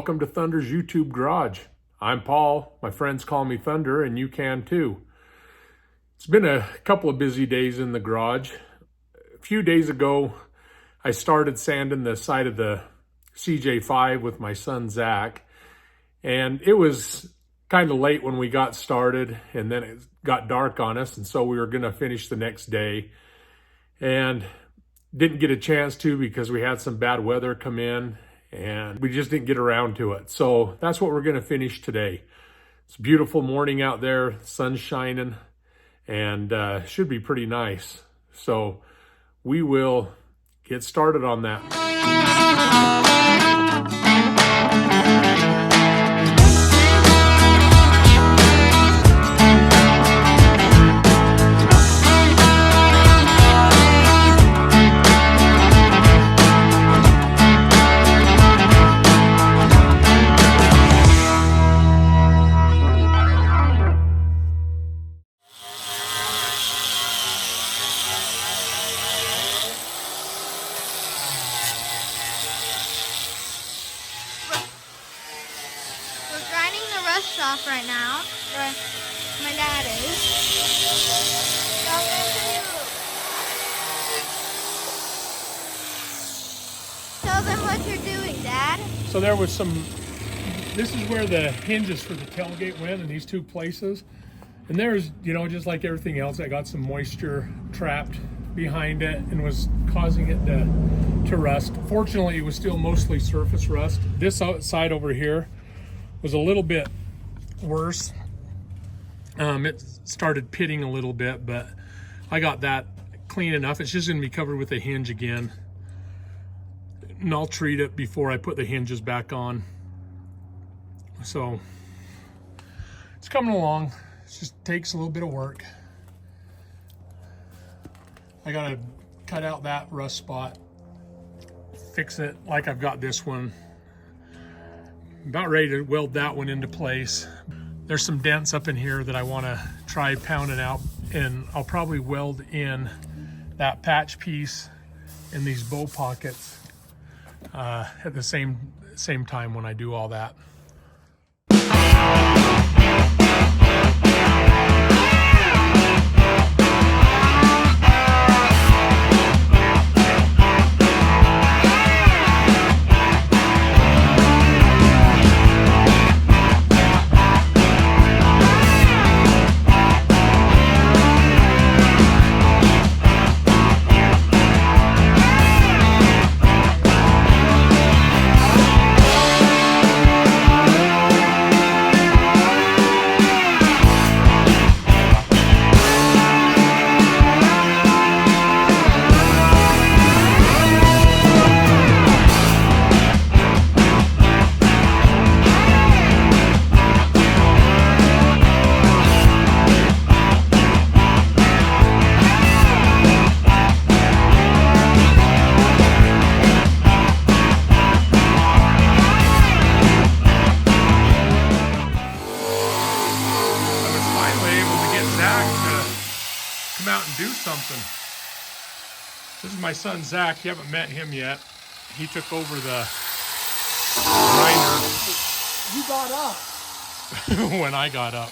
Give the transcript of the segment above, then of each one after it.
welcome to Thunder's YouTube garage. I'm Paul. My friends call me Thunder, and you can too. It's been a couple of busy days in the garage. A few days ago, I started sanding the side of the CJ5 with my son Zach, and it was kind of late when we got started, and then it got dark on us, and so we were going to finish the next day, and didn't get a chance to because we had some bad weather come in, and we just didn't get around to it. So that's what we're going to finish today. It's a beautiful morning out there, sun's shining, and should be pretty nice. So we will get started on that. Off right now, or my dad is. Tell them what you're doing, Dad. So there was this is where the hinges for the tailgate went, in these two places. And there's, just like everything else, I got some moisture trapped behind it and was causing it to rust. Fortunately, it was still mostly surface rust. This side over here was a little bit worse. It started pitting a little bit, but I got that clean enough. It's just going to be covered with a hinge again, and I'll treat it before I put the hinges back on. So it's coming along. It just takes a little bit of work. I gotta cut out that rust spot, fix it like I've got this one. About ready to weld that one into place. There's some dents up in here that I want to try pounding out, and I'll probably weld in that patch piece in these bow pockets at the same time when I do all that. Out and do something. This is my son Zach. You haven't met him yet. He took over the grinder. You got up. When I got up.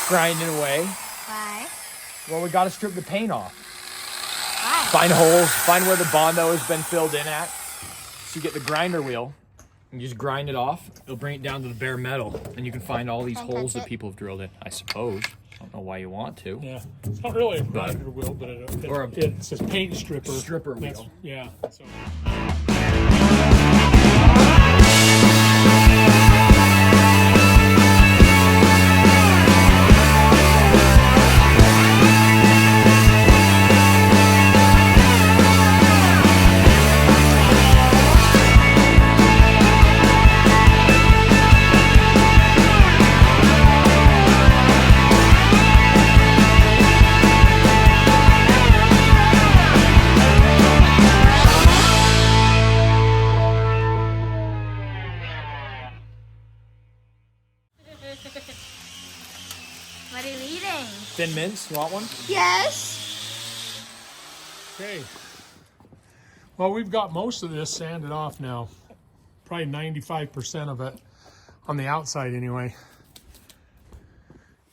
grinding away. Why? Well, we got to strip the paint off. Why? Find holes, find where the Bondo has been filled in at. So you get the grinder wheel and you just grind it off. It'll bring it down to the bare metal, and you can find all these Can I holes touch that it? people have drilled in. I suppose. I don't know why you want to. Yeah, it's not really a grinder wheel, but it's a paint stripper. Stripper wheel. Yeah. So. What are you eating? Thin mints, you want one? Yes. Okay. Well, we've got most of this sanded off now. Probably 95% of it on the outside anyway.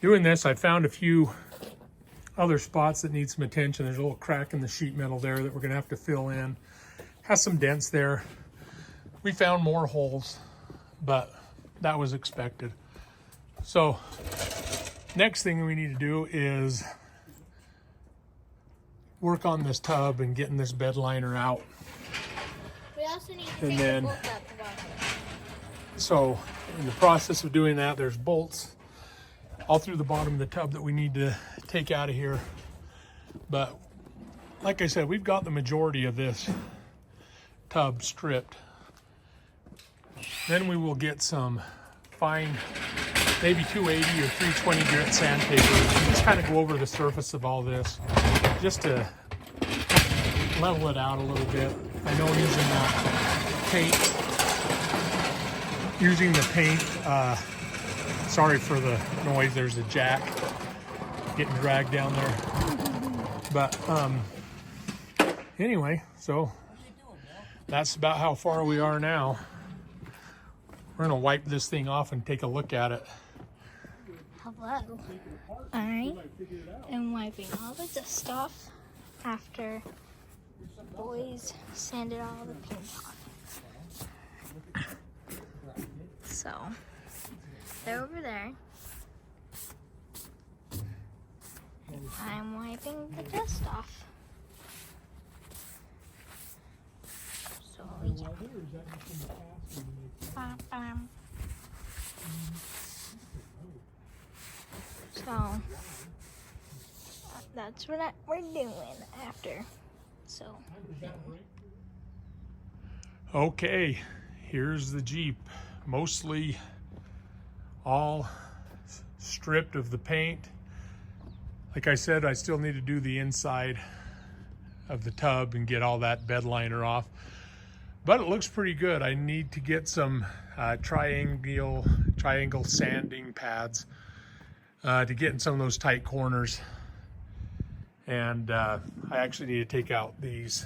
Doing this, I found a few other spots that need some attention. There's a little crack in the sheet metal there that we're gonna have to fill in. Has some dents there. We found more holes, but that was expected. So next thing we need to do is work on this tub and getting this bed liner out. We also need to And take then- the bolt out the bottom. So in the process of doing that, there's bolts all through the bottom of the tub that we need to take out of here. But like I said, we've got the majority of this tub stripped. Then we will get some fine, maybe 280 or 320 grit sandpaper, and just kind of go over the surface of all this just to level it out a little bit. I know using the paint, sorry for the noise, there's a jack getting dragged down there. But anyway, so that's about how far we are now. We're gonna wipe this thing off and take a look at it. Hello. I am wiping all the dust off after boys sanded all the paint off. So they're over there. And I'm wiping the dust off. So yeah. Bam. So that's what we're doing after. So Okay, here's the Jeep. Mostly all stripped of the paint. Like I said, I still need to do the inside of the tub and get all that bed liner off. But it looks pretty good. I need to get some triangle sanding pads to get in some of those tight corners. And I actually need to take out these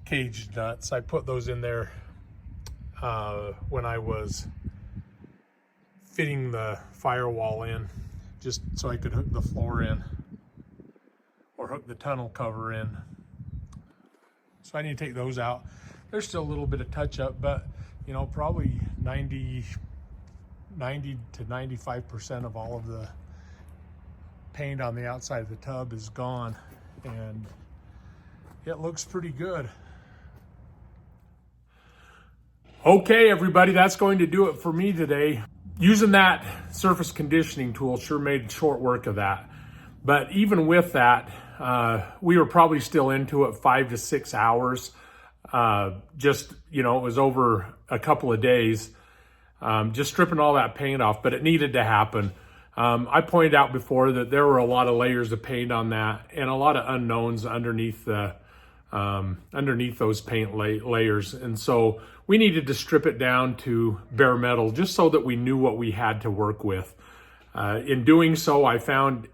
cage nuts. I put those in there when I was fitting the firewall in, just so I could hook the floor in or hook the tunnel cover in. So I need to take those out. There's still a little bit of touch up, but you know, probably 90 to 95% of all of the paint on the outside of the tub is gone, and it looks pretty good. Okay, everybody, that's going to do it for me today. Using that surface conditioning tool sure made short work of that. But even with that, we were probably still into it 5 to 6 hours. Just, you know, it was over a couple of days, just stripping all that paint off, but it needed to happen. I pointed out before that there were a lot of layers of paint on that and a lot of unknowns underneath the underneath those paint layers. And so we needed to strip it down to bare metal just so that we knew what we had to work with. In doing so, I found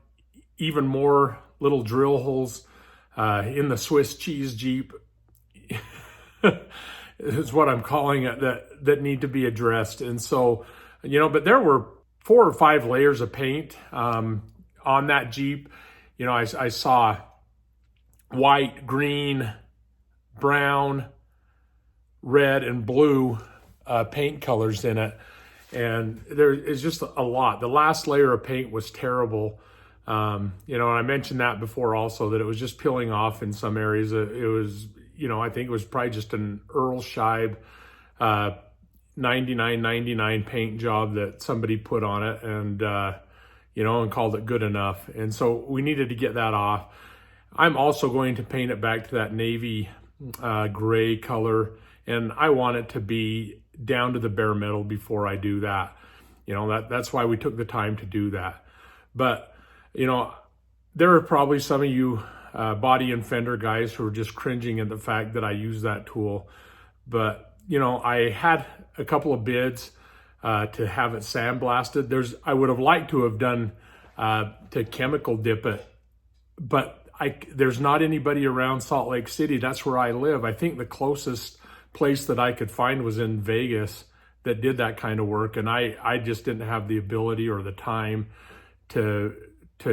even more little drill holes in the Swiss cheese Jeep is what I'm calling it, that need to be addressed. And so, you know, but there were 4 or 5 layers of paint on that Jeep. You know, I saw white, green, brown, red, and blue paint colors in it. And there is just a lot. The last layer of paint was terrible. You know, I mentioned that before also, that it was just peeling off in some areas. It was, you know, I think it was probably just an Earl Scheib 99.99 paint job that somebody put on it, and you know, and called it good enough. And so we needed to get that off. I'm also going to paint it back to that navy gray color, and I want it to be down to the bare metal before I do that. You know, that's why we took the time to do that. But you know, there are probably some of you body and fender guys who are just cringing at the fact that I use that tool. But you know, I had a couple of bids to have it sandblasted. I would have liked to have done to chemical dip it, but there's not anybody around Salt Lake City. That's where I live. I think the closest place that I could find was in Vegas that did that kind of work, and I just didn't have the ability or the time to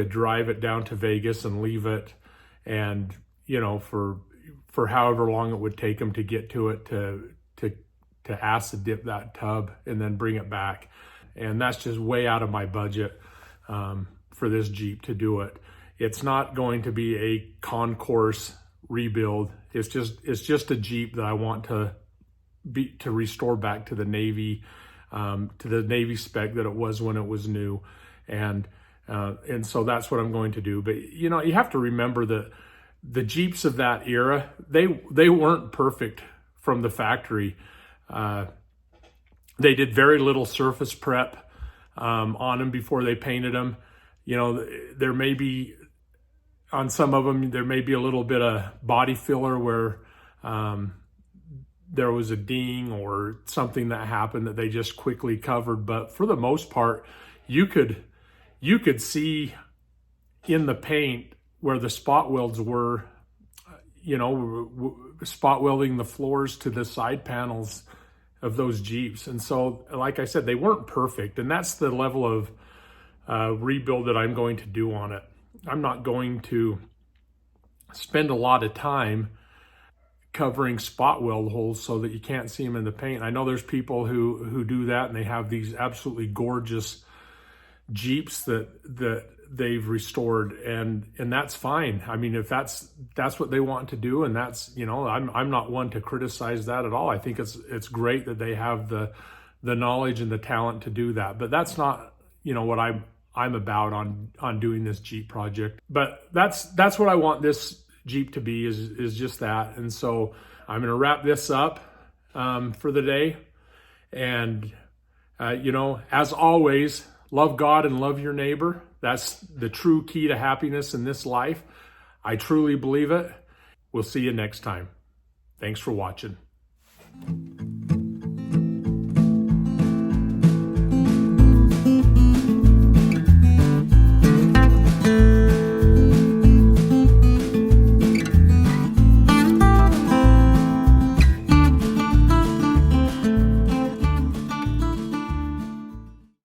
drive it down to Vegas and leave it, and you know, for however long it would take them to get to it, to acid dip that tub and then bring it back. And that's just way out of my budget for this Jeep to do it. It's not going to be a concourse rebuild. It's just a Jeep that I want to restore back to the Navy spec that it was when it was new. And so that's what I'm going to do. But you know, you have to remember that the Jeeps of that era, they weren't perfect from the factory. They did very little surface prep on them before they painted them. You know, there may be, on some of them, there may be a little bit of body filler where there was a ding or something that happened that they just quickly covered. But for the most part, you could see in the paint where the spot welds were, you know, spot welding the floors to the side panels of those Jeeps. And so, like I said, they weren't perfect. And that's the level of rebuild that I'm going to do on it. I'm not going to spend a lot of time covering spot weld holes so that you can't see them in the paint. I know there's people who do that, and they have these absolutely gorgeous Jeeps that they've restored, and that's fine. I mean, if that's what they want to do, and that's, you know, I'm not one to criticize that at all. I think it's great that they have the knowledge and the talent to do that. But that's not, you know, what I'm about on doing this Jeep project. But that's what I want this Jeep to be, is just that. And so I'm going to wrap this up for the day. And you know, as always, love God and love your neighbor. That's the true key to happiness in this life. I truly believe it. We'll see you next time. Thanks for watching.